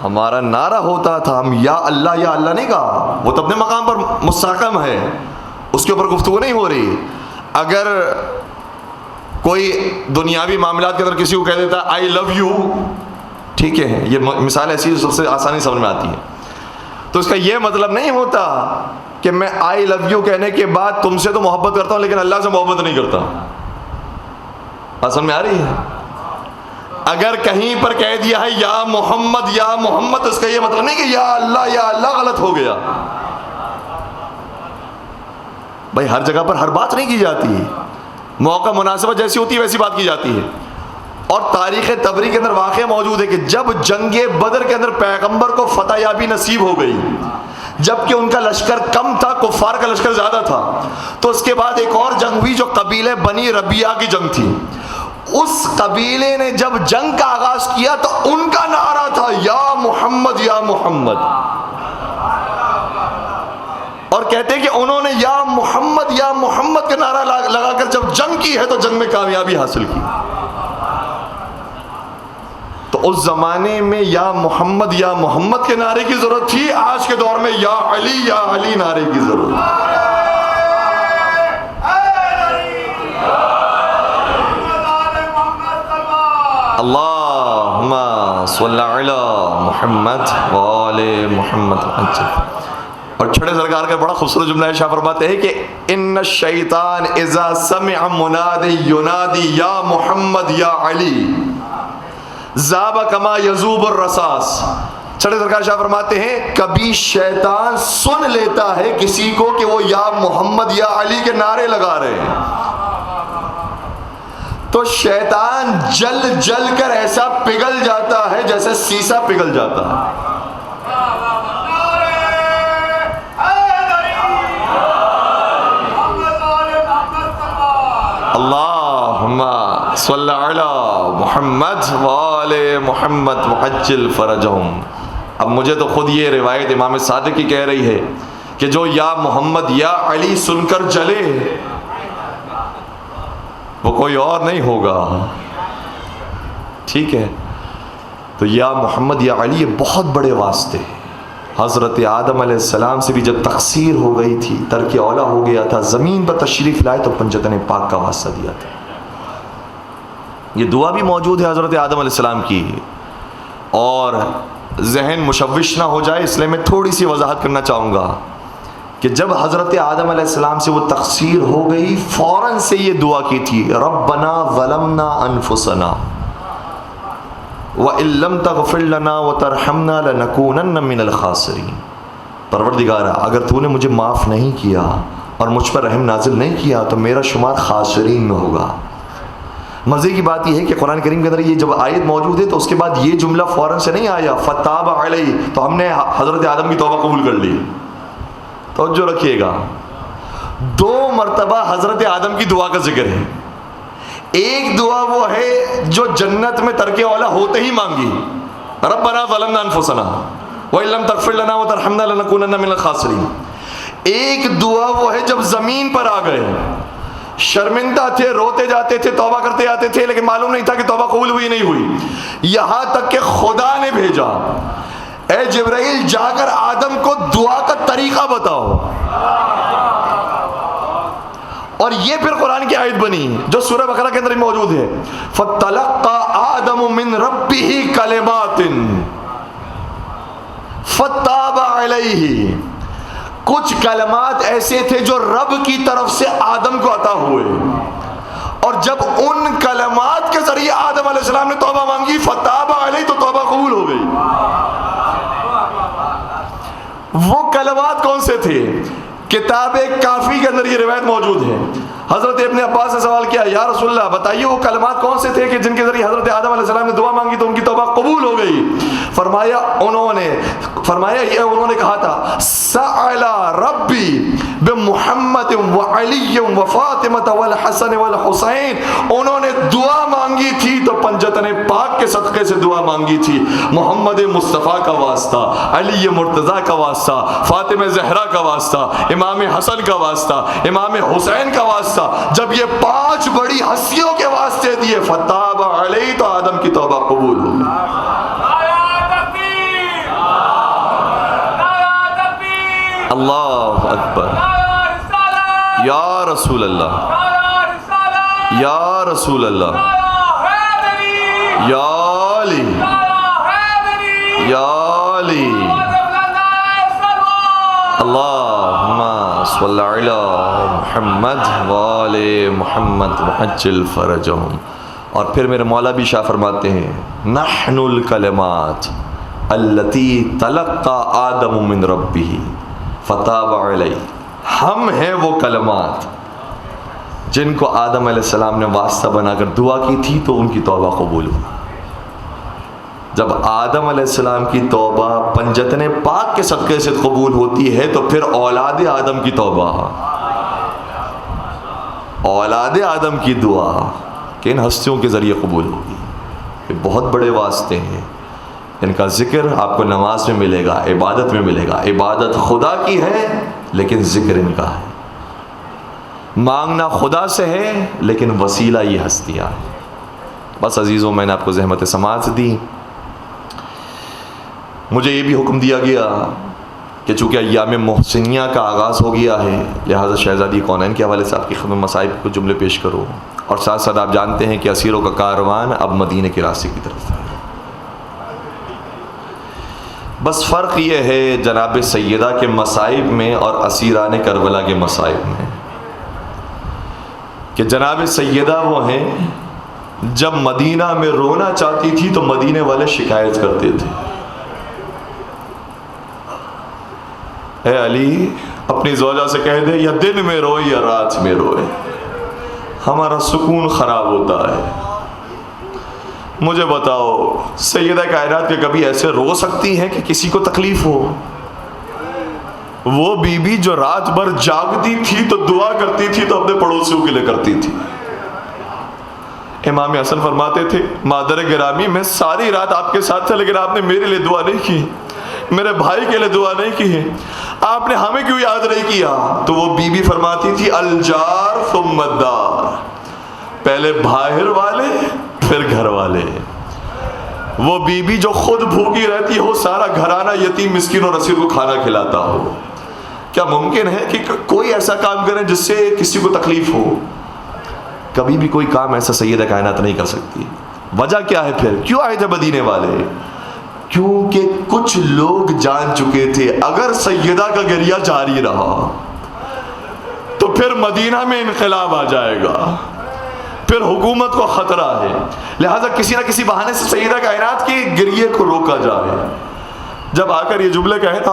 ہمارا نعرہ ہوتا تھا، ہم یا اللہ نہیں کہا. وہ تو اپنے مقام پر مستحکم ہے، اس کے اوپر گفتگو نہیں ہو رہی. اگر کوئی دنیاوی معاملات کے اندر کسی کو کہہ دیتا ہے آئی لو یو، ٹھیک ہے، یہ مثال ایسی سب سے آسانی سمجھ میں آتی ہے، تو اس کا یہ مطلب نہیں ہوتا کہ میں آئی لو یو کہنے کے بعد تم سے تو محبت کرتا ہوں لیکن اللہ سے محبت نہیں کرتا. سمجھ میں آ رہی ہے؟ اگر کہیں پر کہہ دیا ہے یا محمد، اس کا یہ مطلب نہیں کہ یا اللہ غلط ہو گیا. بھائی ہر جگہ پر ہر بات نہیں کی جاتی، موقع مناسبت جیسی ہوتی ہے ویسی بات کی جاتی ہے. اور تاریخ طبری کے اندر واقعہ موجود ہے کہ جب جنگ بدر کے اندر پیغمبر کو فتح یابی نصیب ہو گئی، جبکہ ان کا لشکر کم تھا، کفار کا لشکر زیادہ تھا، تو اس کے بعد ایک اور جنگ ہوئی جو قبیلے بنی ربیعہ کی جنگ تھی. اس قبیلے نے جب جنگ کا آغاز کیا تو ان کا نعرہ تھا یا محمد یا محمد. اور کہتے ہیں کہ انہوں نے یا محمد کا نعرہ لگا کر جب جنگ کی ہے تو جنگ میں کامیابی حاصل کی. تو اس زمانے میں یا محمد کے نعرے کی ضرورت تھی، آج کے دور میں یا علی نعرے کی ضرورت ہے. اللہم صلی علی محمد وآل محمد. اور چھڑے سرکار کا بڑا خوبصورت جملہ ہے، شاہ فرماتے ہیں کہ ان الشیطان اذا سمع منادی ینادی یا محمد یا علی ذاب کما یذوب الرصاص. چھڑے سرکار شاہ فرماتے ہیں کبھی شیطان سن لیتا ہے کسی کو کہ وہ یا محمد یا علی کے نعرے لگا رہے ہیں، تو شیطان جل کر ایسا پگھل جاتا ہے جیسے سیسا پگھل جاتا ہے. اللہم صلی علی محمد وآل محمد وعجل فرجہم. اب مجھے تو خود یہ روایت امام صادق کی کہہ رہی ہے کہ جو یا محمد یا علی سن کر جلے وہ کوئی اور نہیں ہوگا. ٹھیک ہے، تو یا محمد یا علی یہ بہت بڑے واسطے. حضرت آدم علیہ السلام سے بھی جب تقصیر ہو گئی تھی، ترک اولا ہو گیا تھا، زمین پر تشریف لائے تو پنجتن پاک کا واسطہ دیا تھا. یہ دعا بھی موجود ہے حضرت آدم علیہ السلام کی. اور ذہن مشوش نہ ہو جائے اس لیے میں تھوڑی سی وضاحت کرنا چاہوں گا کہ جب حضرت آدم علیہ السلام سے وہ تقصیر ہو گئی، فوراً سے یہ دعا کی تھی ربنا ظلمنا انفسنا وَإِن لَّمْ تَغْفِرْ لَنَا وَتَرْحَمْنَا لَنَكُونَنَّ مِنَ الْخَاسِرِينَ. پروردگارا اگر تو نے مجھے معاف نہیں کیا اور مجھ پر رحم نازل نہیں کیا تو میرا شمار خاسرین میں ہوگا. مزے کی بات یہ ہے کہ قرآن کریم کے اندر یہ جب آیت موجود ہے تو اس کے بعد یہ جملہ فوراً سے نہیں آیا فَتَابَ عَلَيْهِ، تو ہم نے حضرت آدم کی توبہ قبول کر لی. توجہ رکھیے گا، 2 مرتبہ حضرت آدم کی دعا کا ذکر ہے. ایک دعا وہ ہے جو جنت میں ترک اولا ہوتے ہی مانگی، ربنا ظلمنا انفسنا وَإِن لَّمْ تَغْفِرْ لَنَا وَتَرْحَمْنَا لَنَكُونَنَّ مِنَ الْخَاسِرِينَ. ایک دعا وہ ہے جب زمین پر آ گئے، شرمندہ تھے، روتے جاتے تھے، توبہ کرتے آتے تھے، لیکن معلوم نہیں تھا کہ توبہ قبول ہوئی نہیں ہوئی. یہاں تک کہ خدا نے بھیجا اے جبرائیل جا کر آدم کو دعا کا طریقہ بتاؤ. اور یہ پھر قرآن کی آیت بنی جو سورہ بقرہ کے اندر موجود ہے فَتَلَقَّى آدَمُ مِن رَبِّهِ كَلِمَاتٍ فَتَابَ عَلَيْهِ. کچھ کلمات ایسے تھے جو رب کی طرف سے آدم کو عطا ہوئے، اور جب ان کلمات کے ذریعے آدم علیہ السلام نے توبہ مانگی فَتَابَ عَلَيْهِ تو توبہ قبول ہو گئی. وہ کلمات کون سے تھے؟ کتاب کافی کے اندر یہ روایت موجود ہے. حضرت ابن عباس نے سوال کیا یا رسول اللہ بتائیے وہ کلمات کون سے تھے کہ جن کے ذریعے حضرت آدم علیہ السلام نے دعا مانگی تو ان کی توبہ قبول ہو گئی؟ فرمایا انہوں نے کہا تھا سأل ربی بمحمد وعلی وفاطمہ والحسن والحسین. انہوں نے دعا مانگی تھی تو پنجتن پاک کے صدقے سے دعا مانگی تھی. محمد مصطفیٰ کا واسطہ، علی مرتضیٰ کا واسطہ، فاطمہ زہرا کا واسطہ، امام حسن کا واسطہ، امام حسین کا واسطہ، جب یہ 5 بڑی ہستیوں کے واسطے دیے فتاب علیہ تو آدم کی توبہ قبول ہو گئی. اللہ اکبر، یا رسول اللہ، یا رسول اللہ، یا علی، یا علی. اللہم صلی علی محمد وآل محمد وعجل فرجہم. اور پھر میرے مولا بھی شاہ فرماتے ہیں نحن الکلمات التی تلقى آدم من ربہ فتاب علیہ. ہم ہیں وہ کلمات جن کو آدم علیہ السلام نے واسطہ بنا کر دعا کی تھی تو ان کی توبہ قبول ہوئی. جب آدم علیہ السلام کی توبہ پنجتن پاک کے صدقے سے قبول ہوتی ہے تو پھر اولاد آدم کی توبہ، اولاد آدم کی دعا کہ ان ہستیوں کے ذریعے قبول ہوگی. یہ بہت بڑے واسطے ہیں، ان کا ذکر آپ کو نماز میں ملے گا، عبادت میں ملے گا. عبادت خدا کی ہے لیکن ذکر ان کا ہے. مانگنا خدا سے ہے لیکن وسیلہ یہ ہستیاں ہیں. بس عزیزوں، میں نے آپ کو زحمت سماعت دی. مجھے یہ بھی حکم دیا گیا کہ چونکہ ایام محسنیہ کا آغاز ہو گیا ہے، لہٰذا شہزادی کونین کے حوالے سے آپ کی خدمت مصائب کو جملے پیش کرو. اور ساتھ ساتھ آپ جانتے ہیں کہ اسیروں کا کاروان اب مدینے کے راستے کی طرف ہے. بس فرق یہ ہے جناب سیدہ کے مصائب میں اور اسیران کربلا کے مصائب میں کہ جناب سیدہ وہ ہیں جب مدینہ میں رونا چاہتی تھی تو مدینے والے شکایت کرتے تھے، اے علی اپنی زوجہ سے کہہ دے یا دن میں روئے یا رات میں روئے، ہمارا سکون خراب ہوتا ہے. مجھے بتاؤ سیدہ کائنات کے کبھی ایسے رو سکتی ہیں کہ کسی کو تکلیف ہو؟ وہ بی بی جو رات بھر جاگتی تھی تو دعا کرتی تھی تو اپنے پڑوسیوں کے لیے کرتی تھی. امام حسن فرماتے تھے مادر گرامی میں ساری رات آپ کے ساتھ تھا لیکن آپ نے میرے لیے دعا نہیں کی، میرے بھائی کے لیے دعا نہیں کی ہے، آپ نے ہمیں کیوں یاد نہیں کیا؟ تو وہ بی بی فرماتی تھی الجار ثم الدار، پہلے باہر والے پھر گھر والے. وہ بی بی جو خود بھوکی رہتی ہو، سارا گھرانہ یتیم مسکین اور اسیر کو کھانا کھلاتا ہو. کیا ممکن ہے کہ کوئی ایسا کام کرے جس سے کسی کو تکلیف ہو؟ کبھی بھی کوئی کام ایسا سیدہ کائنات نہیں کر سکتی. وجہ کیا ہے پھر؟ کیوں آئے تھے مدینے والے؟ کیونکہ کچھ لوگ جان چکے تھے اگر سیدہ کا گریہ جاری رہا تو پھر مدینہ میں انقلاب آ جائے گا، پھر حکومت کو خطرہ ہے. لہٰذا کسی نہ کسی بہانے سے سیدہ کائنات کے گریے کو روکا جائے. جب آ کر یہ جملے کہتا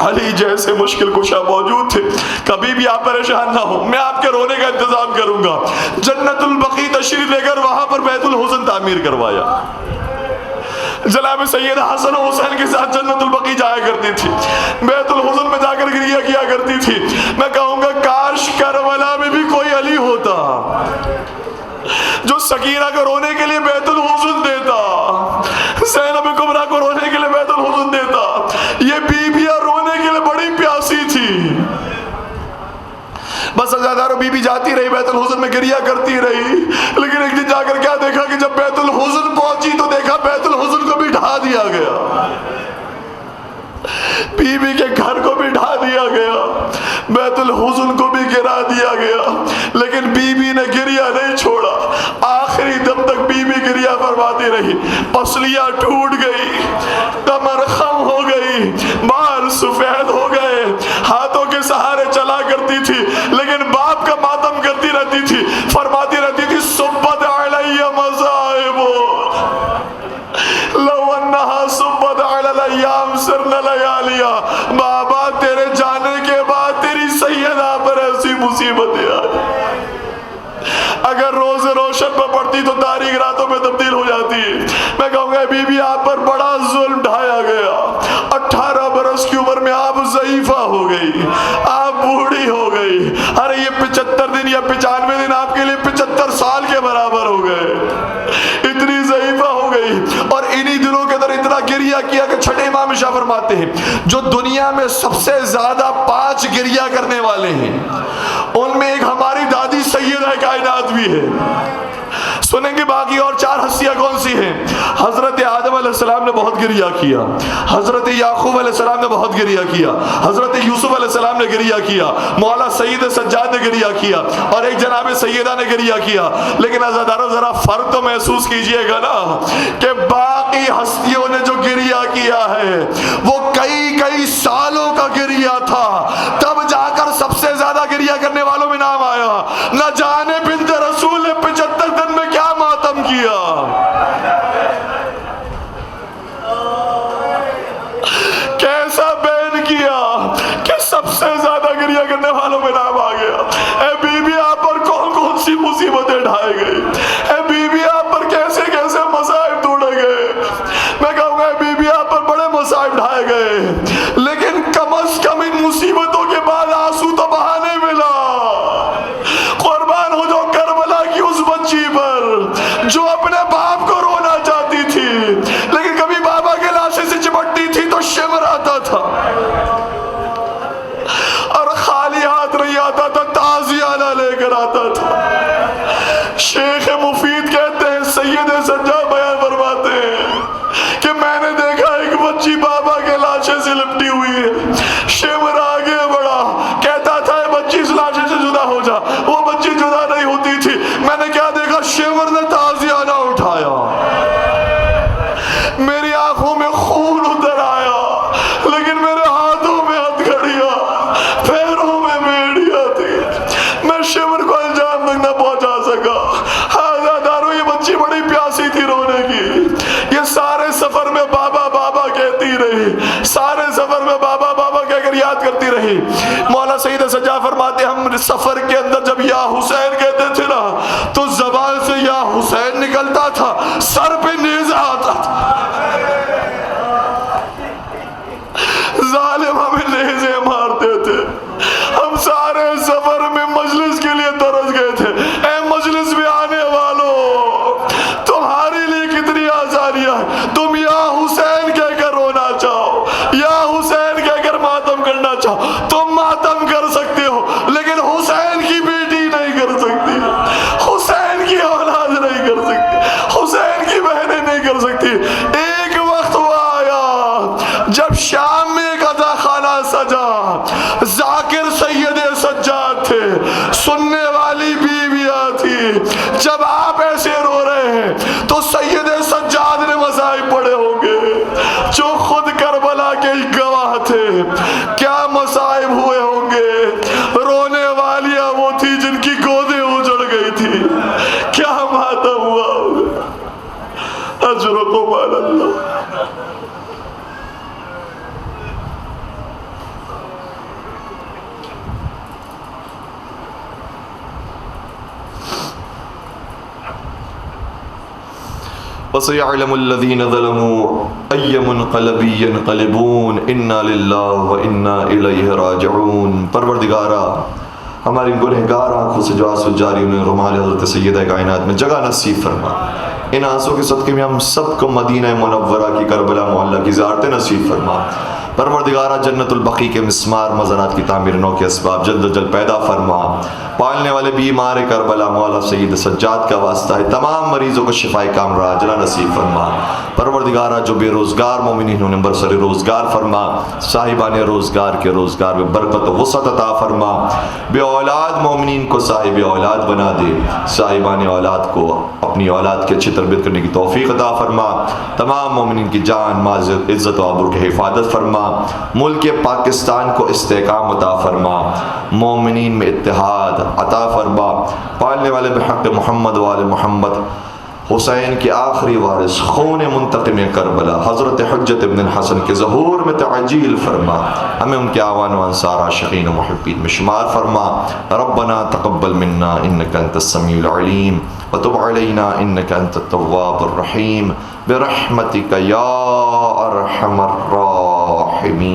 علی جیسے مشکل کشا موجود تھے، کبھی بھی آپ پریشان نہ ہو، میں آپ کے رونے کا انتظام کروں گا. جنت البقیع تشریف لے کر وہاں پر بیت الحسن تعمیر کروایا. جناب سیدہ حسن و حسین کے ساتھ جنت البقیع جایا کرتی تھی، بیت الحسن میں جا کر گریہ کیا کرتی تھی. میں کہوں گا کاش کربلا میں بھی کوئی علی ہوتا جو سکینہ کو رونے کے لیے بیت الحسن دیتا، زینب کبریٰ کو رونے کے لیے بیت الحسن دیتا. یہ بیویاں رونے کے لیے بڑی پیاسی تھی. بس ازادارو بی بی جاتی رہی بیت الحسن میں گریہ کرتی رہی، لیکن ایک دن جا کر کیا دیکھا کہ جب بیت الحسن پہنچی تو دیکھا بیت الحسن کو بھی ڈھا دیا گیا، بی بی کے گھر کو بھی ڈھا دیا گیا، بیت الحسن کو بھی گرا دیا گیا. لیکن بی بی نے گریہ نہیں چھوڑا، آخری دم تک بی بی گریہ فرماتی رہی. پسلیاں ٹوٹ گئی، کمر خم ہو گئی، بال سفید ہو گئے، ہاتھوں کے سہارے چلا کرتی تھی لیکن باپ کا ماتم کرتی رہتی تھی. فرماتی رہتی تھی صبت علی مصائب لو انہا صبت علی الایام سرن لیالیا. بابا تیرے جانے کے بعد تیری سیدہ پر ایسی مصیبتیں آئی، اگر روز روشن پہ پڑتی تو تاریخ راتوں میں تبدیل ہو جاتی. میں کہوں گا بی بی آپ پر بڑا ظلم ڈھایا گیا. 18 برس کی عمر میں آپ ضعیفہ ہو گئی، آپ بوڑھی ہو گئی. ارے یہ 75 دن یا 95 دن آپ کے لیے 75 سال کے برابر ہو گئے. اتنی ضعیفہ ہو گئی اور انہی دنوں کے اندر اتنا گریہ کیا کہ چھٹے امام شاہ فرماتے ہیں جو دنیا میں سب سے زیادہ 5 گریہ کرنے والے ہیں ان میں ایک ہماری دادی سیدہ کائنات بھی ہے. سنیں گے باقی اور 4 ہستیاں کون سی ہیں. حضرت آدم علیہ السلام نے بہت گریہ کیا، حضرت یعقوب علیہ السلام نے بہت گریہ کیا، حضرت یوسف علیہ السلام نے گریہ کیا، مولا سید سجاد نے گریہ کیا اور ایک جناب سیدہ نے گریہ کیا. لیکن عزادارو ذرا فرق تو محسوس کیجئے گا نا کہ باقی ہستیوں نے جو گریہ کیا ہے وہ کئی سالوں کا گریہ تھا، تب جا کر سب سے زیادہ گریہ کرنے والوں میں نام آیا. نہ جانے بنت رسول نے 75 دن میں کیا ماتم کیا. کیسا بین کیا کہ سب سے زیادہ گریہ کرنے والوں میں نام آ گیا. اے بی بی آپ پر کون سی مصیبتیں ڈھائے گئی، اے بی بی آپ پر کیسے مصائب ڈھونڈے گئے. میں کہوں گا بی بی آپ پر بڑے مصائب ڈھائے گئے لیکن کم از کم ان مصیبتوں کے بعد آنسو تو بہانے ملا. قربان ہو جو کربلا کی اس بچی پر جو اپنے باپ کو رونا چاہتی تھی لیکن کبھی بابا کے لاشے سے چپٹتی تھی تو شمر آتا تھا اور نہیں. مولا سید سجاد فرماتے ہم سفر کے اندر جب یا حسین کہتے تھے نا تو زبان سے یا حسین نکلتا تھا، سر پہ نیزہ آتا تھا. ظالم ہمیں نیزے مارتے تھے. ہم سارے سفر میں مجلس کے لیے ترس گئے تھے. اے مجلس میں آنے والوں، تمہارے لیے کتنی آسانیاں ہیں. تم یا حسین کہہ کر رونا چاہو، یا حسین کہہ کر ماتم کرنا چاہو. تم ماتم کر سکتے ہو لیکن حسین کی بیٹی نہیں کر سکتی، حسین کی اولاد نہیں کر سکتی، حسین کی بہنیں نہیں کر سکتی. ایک وقت وہ آیا جب شام میں ایک عطا خانہ سجا، ذاکر سید سجاد تھے، سننے والی بیویاں تھی. جب آپ ایسے رو رہے ہیں تو سید سجاد نے مصائب پڑے ہوں گے جو خود کربلا کے گواہ تھے. کیا مصائب ہوئے ہوں گے. رونے والیاں وہ تھی جن کی گودیں اجڑ گئی تھی. کیا ماتم ہوا ہوگا. اجرکم علی اللہ. وَسَيَعْلَمُ الَّذِينَ ظَلَمُوا أَيَّ مُنْقَلَبٍ يَنْقَلِبُونَ إِنَّا لِلَّهِ وَإِنَّا إِلَيْهِ رَاجِعُونَ. پروردگارا ہماری گنہگار آنکھوں سے جو آنسو جاری انہیں رمال حضرت سیدہ کائنات میں جگہ نصیب فرما. ان آنسوں کے صدقے میں ہم سب کو مدینہ منورہ کی کربلا محلہ کی زیارت نصیب فرما. پروردگارہ جنت البقیع کے مسمار مزارات کی تعمیر نو کے اسباب جلد جلد پیدا فرما. پالنے والے بیمار کربلا مولا سید سجاد کا واسطہ ہے، تمام مریضوں کو شفائے کاملہ عاجلہ نصیب فرما. پروردگارہ جو بے روزگار مومنین انہیں برسر روزگار فرما. صاحبان روزگار کے روزگار میں برکت و وسعت عطا فرما. بے اولاد مومنین کو صاحب اولاد بنا دے. صاحبان اولاد کو اپنی اولاد کی اچھی تربیت کرنے کی توفیق عطا فرما. تمام مومنین کی جان مال عزت و آبرو کی حفاظت فرما. ملک پاکستان کو استحکام عطا فرما. مومنین میں اتحاد عطا فرما. پالنے والے بحق محمد وآل محمد حسین کے آخری وارث خون منتقم کربلا حضرت حجت ابن الحسن کے ظہور میں تعجیل فرما. ہمیں ان کے آوان و انصار عاشقین و محبین میں شمار فرما. ربنا تقبل منا انك انت السمیع العلیم وتب علینا انك انت التواب الرحیم برحمتک یا ارحم الراحمین.